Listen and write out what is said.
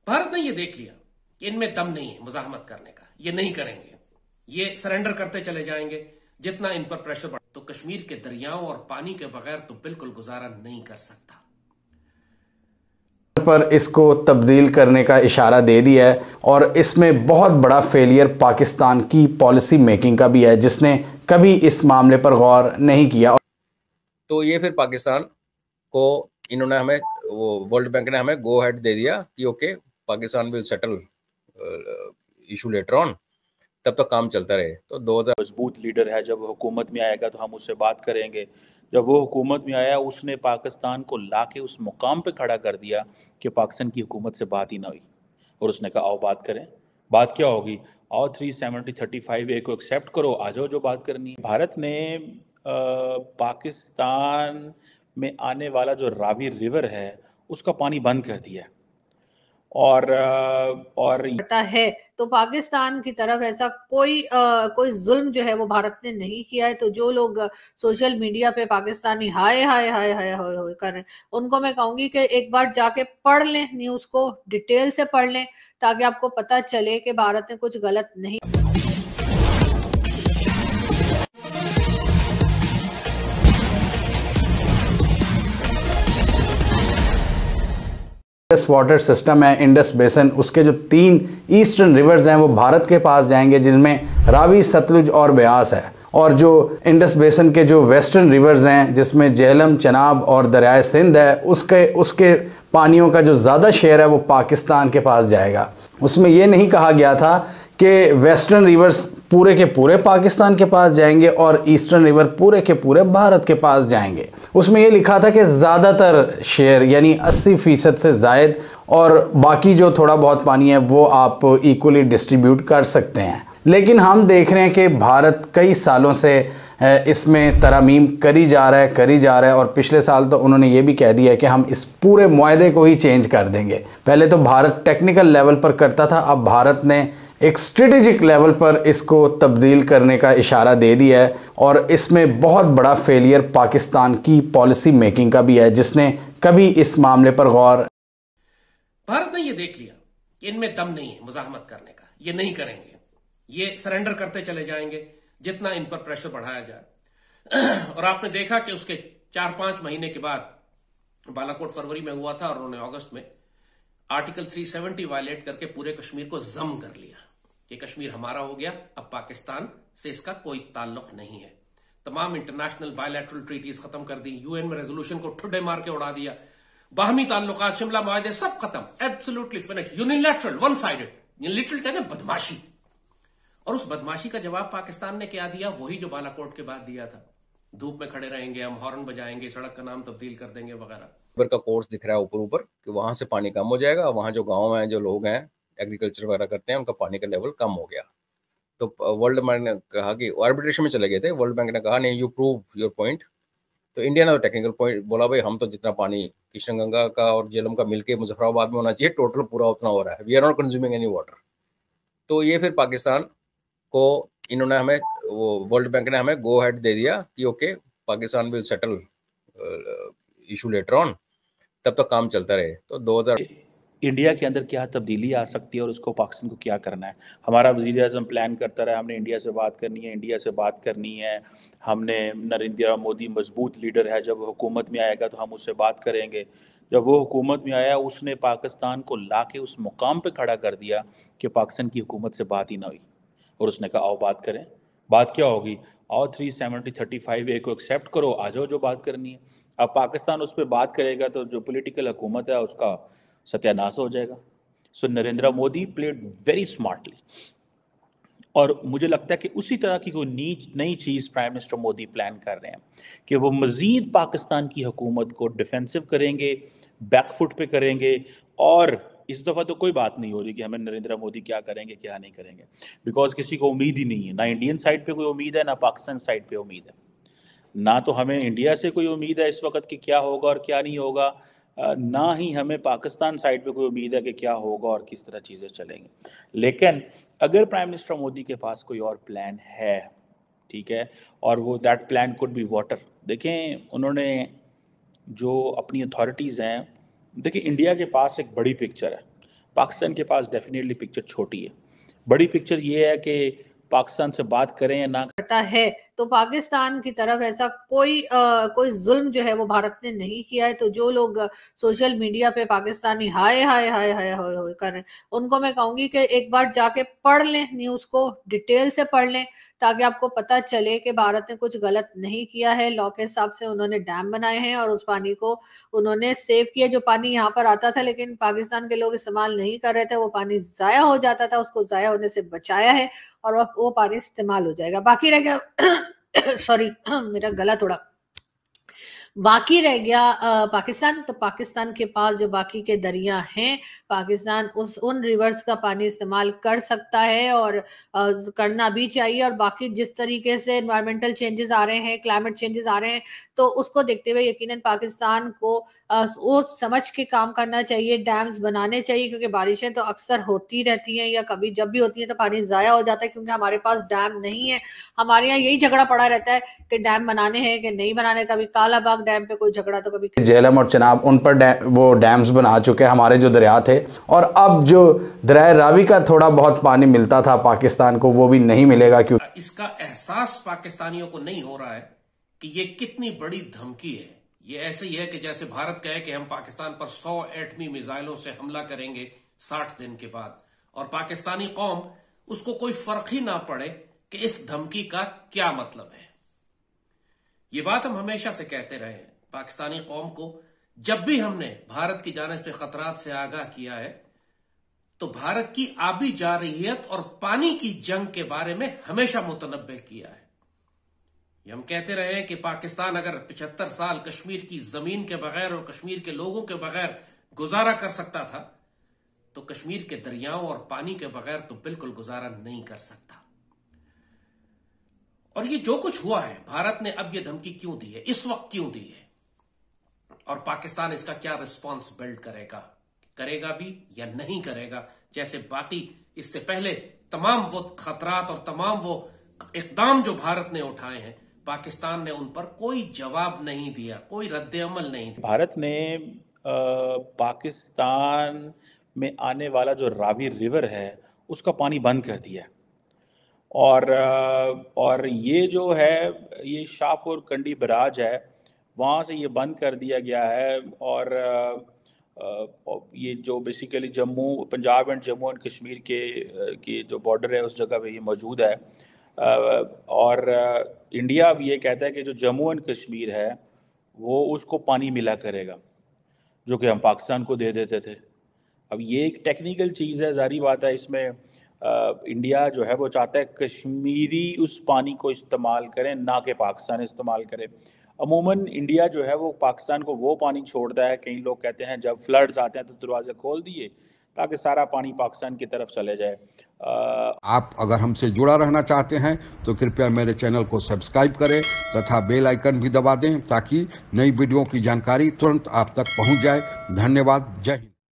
भारत ने ये देख लिया कि इनमें दम नहीं है मुजाहमत करने का, ये नहीं करेंगे, ये सरेंडर करते चले जाएंगे जितना इन पर प्रेशर बढ़। तो कश्मीर के दरियाओं और पानी के बगैर तो बिल्कुल गुजारा नहीं कर सकता। पर इसको तब्दील करने का इशारा दे दिया है और इसमें बहुत बड़ा फेलियर पाकिस्तान की पॉलिसी मेकिंग का भी है, जिसने कभी इस मामले पर गौर नहीं किया। तो ये फिर पाकिस्तान को इन्होंने हमें वर्ल्ड बैंक ने हमें गो हेड दे दिया कि okay Pakistan will settle issue later on, तब तक काम चलता रहे। तो 2000 मजबूत लीडर है, जब हुकूमत में आएगा तो हम उससे बात करेंगे। जब वो हुकूमत में आया उसने पाकिस्तान को लाके उस मुकाम पे खड़ा कर दिया कि पाकिस्तान की हुकूमत से बात ही ना हुई, और उसने कहा आओ बात करें। बात क्या होगी? आओ 370-35A को एक्सेप्ट करो, आ जाओ जो बात करनी है। भारत ने पाकिस्तान में आने वाला जो रावी रिवर है उसका पानी बंद कर दिया और पता है। तो पाकिस्तान की तरफ ऐसा कोई जुल्म जो है वो भारत ने नहीं किया है। तो जो लोग सोशल मीडिया पे पाकिस्तानी हाय हाय हाय हाय हाय कर रहे हैं, उनको मैं कहूंगी कि एक बार जाके पढ़ लें, न्यूज को डिटेल से पढ़ लें, ताकि आपको पता चले कि भारत ने कुछ गलत नहीं। इंडस वाटर सिस्टम है, इंडस बेसन, उसके जो 3 ईस्टर्न रिवर्स हैं वो भारत के पास जाएंगे, जिनमें रावी, सतलुज और ब्यास है। और जो इंडस बेसन के जो वेस्टर्न रिवर्स हैं, जिसमें झेलम, चनाब और दरियाए सिंध है, उसके पानियों का जो ज़्यादा शेयर है वो पाकिस्तान के पास जाएगा। उसमें ये नहीं कहा गया था कि वेस्टर्न रिवर्स पूरे के पूरे पाकिस्तान के पास जाएंगे और ईस्टर्न रिवर पूरे के पूरे भारत के पास जाएंगे। उसमें ये लिखा था कि ज़्यादातर शेयर यानी 80% से ज़ायद, और बाकी जो थोड़ा बहुत पानी है वो आप इक्वली डिस्ट्रीब्यूट कर सकते हैं। लेकिन हम देख रहे हैं कि भारत कई सालों से इसमें तरमीम करी जा रहा है और पिछले साल तो उन्होंने ये भी कह दिया है कि हम इस पूरे मुआहदे को ही चेंज कर देंगे। पहले तो भारत टेक्निकल लेवल पर करता था, अब भारत ने एक स्ट्रेटेजिक लेवल पर इसको तब्दील करने का इशारा दे दिया है और इसमें बहुत बड़ा फेलियर पाकिस्तान की पॉलिसी मेकिंग का भी है, जिसने कभी इस मामले पर गौर। भारत ने यह देख लिया कि इनमें दम नहीं है मुजाहमत करने का, ये नहीं करेंगे, ये सरेंडर करते चले जाएंगे जितना इन पर प्रेशर बढ़ाया जाए। और आपने देखा कि उसके 4-5 महीने के बाद बालाकोट फरवरी में हुआ था और उन्होंने अगस्त में आर्टिकल 370 वायलेट करके पूरे कश्मीर को जम कर लिया कि कश्मीर हमारा हो गया, अब पाकिस्तान से इसका कोई ताल्लुक नहीं है। तमाम इंटरनेशनल बायलैटरल ट्रीटीज खत्म कर दी, यूएन में रेजोल्यूशन को ठुड्डे मार के उड़ा दिया, बाहमी ताल्लुकात, शिमला मुआहदे सब खत्म, absolutely finish, unilateral, one sided, literal कहते हैं बदमाशी। और उस बदमाशी का जवाब पाकिस्तान ने क्या दिया? वही जो बालाकोट के बाद दिया था, धूप में खड़े रहेंगे, हम हॉर्न बजाएंगे, सड़क का नाम तब्दील कर देंगे वगैरह। का कोर्स दिख रहा है ऊपर कि वहां से पानी कम हो जाएगा, वहां जो गांव हैं, जो लोग हैं एग्रीकल्चर वगैरह करते हैं, उनका पानी का लेवल कम हो गया। तो वर्ल्ड बैंक ने कहा कि आर्बिट्रेशन में चले गए थे, वर्ल्ड बैंक ने कहा नहीं यू प्रूव योर पॉइंट। तो इंडिया ने तो टेक्निकल पॉइंट बोला, भाई हम तो जितना पानी किशनगंगा का और झेलम का मिलके मुजफ्फराबाद में होना चाहिए, टोटल पूरा उतना हो रहा है, we are not consuming any water. तो ये फिर पाकिस्तान को इन्होंने हमें वर्ल्ड बैंक ने हमें गो हेड दे दिया कि okay Pakistan will settle issue later on, तब तक काम चलता रहे। तो 2000 इंडिया के अंदर क्या तब्दीली आ सकती है और उसको पाकिस्तान को क्या करना है। हमारा वज़ीर आज़म प्लान करता रहा, हमने इंडिया से बात करनी है, हमने नरेंद्र मोदी मजबूत लीडर है, जब हुकूमत में आएगा तो हम उससे बात करेंगे। जब वो हुकूमत में आया उसने पाकिस्तान को लाके उस मुकाम पे खड़ा कर दिया कि पाकिस्तान की हुकूमत से बात ही ना हुई, और उसने कहा आओ बात करें। बात क्या होगी? आओ 370-35A को एक्सेप्ट करो, आ जाओ जो बात करनी है। अब पाकिस्तान उस पर बात करेगा तो जो पॉलिटिकल हुकूमत है उसका सत्यानाश हो जाएगा। So Narendra Modi played very smartly, और मुझे लगता है कि उसी तरह की कोई नई चीज़ प्राइम मिनिस्टर मोदी प्लान कर रहे हैं कि वो मज़ीद पाकिस्तान की हुकूमत को डिफेंसिव करेंगे, बैकफुट पे करेंगे। और इस दफ़ा तो कोई बात नहीं हो रही कि हमें नरेंद्र मोदी क्या करेंगे क्या नहीं करेंगे, बिकॉज किसी को उम्मीद ही नहीं है, ना इंडियन साइड पे कोई उम्मीद है, ना पाकिस्तान साइड पे उम्मीद है, ना तो हमें इंडिया से कोई उम्मीद है इस वक्त कि क्या होगा और क्या नहीं होगा, ना ही हमें पाकिस्तान साइड पे कोई उम्मीद है कि क्या होगा और किस तरह चीज़ें चलेंगी। लेकिन अगर प्राइम मिनिस्टर मोदी के पास कोई और प्लान है, ठीक है, और वो that plan could be water. देखें उन्होंने जो अपनी अथॉरिटीज़ हैं, देखिए इंडिया के पास एक बड़ी पिक्चर है, पाकिस्तान के पास डेफिनेटली पिक्चर छोटी है। बड़ी पिक्चर ये है कि पाकिस्तान से बात करें या ना करता है तो पाकिस्तान की तरफ ऐसा कोई जुल्म जो है वो भारत ने नहीं किया है। तो जो लोग सोशल मीडिया पे पाकिस्तानी हाय हाय हाय हाय हाय हाय कर रहे हैं, उनको मैं कहूंगी कि एक बार जाके पढ़ लें, न्यूज को डिटेल से पढ़ लें, ताकि आपको पता चले कि भारत ने कुछ गलत नहीं किया है। लॉ के हिसाब से उन्होंने डैम बनाए हैं और उस पानी को उन्होंने सेव किया। जो पानी यहाँ पर आता था लेकिन पाकिस्तान के लोग इस्तेमाल नहीं कर रहे थे, वो पानी जाया हो जाता था, उसको जाया होने से बचाया है और वो पानी इस्तेमाल हो जाएगा। बाकी रह गया सॉरी मेरा गला थोड़ा बाकी रह गया पाकिस्तान। तो पाकिस्तान के पास जो बाकी के दरिया हैं, पाकिस्तान उन रिवर्स का पानी इस्तेमाल कर सकता है और करना भी चाहिए। और बाकी जिस तरीके से एनवायरमेंटल चेंजेस आ रहे हैं, क्लाइमेट चेंजेस आ रहे हैं, तो उसको देखते हुए यकीनन पाकिस्तान को वो समझ के काम करना चाहिए, डैम्स बनाने चाहिए, क्योंकि बारिशें तो अक्सर होती रहती हैं या कभी जब भी होती हैं तो पानी जाया हो जाता है, क्योंकि हमारे पास डैम नहीं है। हमारे यहाँ यही झगड़ा पड़ा रहता है कि डैम बनाने हैं कि नहीं बनाने। कभी कालाबाग डैम पे कोई झगड़ा तो कभी झेलम और चनाब, उन पर वो डैम्स बना चुके हैं हमारे जो दरिया थे। और अब जो दरिया रावी का थोड़ा बहुत पानी मिलता था पाकिस्तान को, वो भी नहीं मिलेगा। क्योंकि इसका एहसास पाकिस्तानियों को नहीं हो रहा है कि ये कितनी बड़ी धमकी है। ये ऐसे ही है कि जैसे भारत कहे कि हम पाकिस्तान पर 100 एटमी मिसाइलों से हमला करेंगे 60 दिन के बाद, और पाकिस्तानी कौम उसको कोई फर्क ही ना पड़े कि इस धमकी का क्या मतलब है। ये बात हम हमेशा से कहते रहे हैं। पाकिस्तानी कौम को जब भी हमने भारत की जानिब से खतरात से आगाह किया है, तो भारत की आबी जारहियत और पानी की जंग के बारे में हमेशा मुतनब्बे किया है। ये हम कहते रहे हैं कि पाकिस्तान अगर 75 साल कश्मीर की जमीन के बगैर और कश्मीर के लोगों के बगैर गुजारा कर सकता था, तो कश्मीर के दरियाओं और पानी के बगैर तो बिल्कुल गुजारा नहीं कर सकता। और ये जो कुछ हुआ है, भारत ने अब ये धमकी क्यों दी है, इस वक्त क्यों दी है, और पाकिस्तान इसका क्या रिस्पॉन्स बिल्ड करेगा भी या नहीं करेगा। जैसे बाकी इससे पहले तमाम वो खतरात और तमाम वो इकदाम जो भारत ने उठाए हैं, पाकिस्तान ने उन पर कोई जवाब नहीं दिया, कोई रद्द-ए-अमल नहीं दिया। भारत ने पाकिस्तान में आने वाला जो रावी रिवर है उसका पानी बंद कर दिया। और ये जो है, ये शाहपुर कंडी बराज है, वहाँ से ये बंद कर दिया गया है। और ये जो basically Punjab and Jammu and Kashmir के जो बॉर्डर है उस जगह पे ये मौजूद है। और इंडिया अब ये कहता है कि जो जम्मू एंड कश्मीर है वो उसको पानी मिला करेगा, जो कि हम पाकिस्तान को दे देते थे। अब ये एक टेक्निकल चीज़ है, ज़ाहिर बात है। इसमें इंडिया जो है वो चाहता है कश्मीरी उस पानी को इस्तेमाल करें, ना कि पाकिस्तान इस्तेमाल करे। अमूमन इंडिया जो है वो पाकिस्तान को वो पानी छोड़ता है, कई लोग कहते हैं जब फ्लड्स आते हैं तो दरवाजे खोल दिए ताकि सारा पानी पाकिस्तान की तरफ चले जाए। आप अगर हमसे जुड़ा रहना चाहते हैं तो कृपया मेरे चैनल को सब्सक्राइब करें तथा बेल आइकन भी दबा दें, ताकि नई वीडियो की जानकारी तुरंत आप तक पहुंच जाए। धन्यवाद। जय हिंद।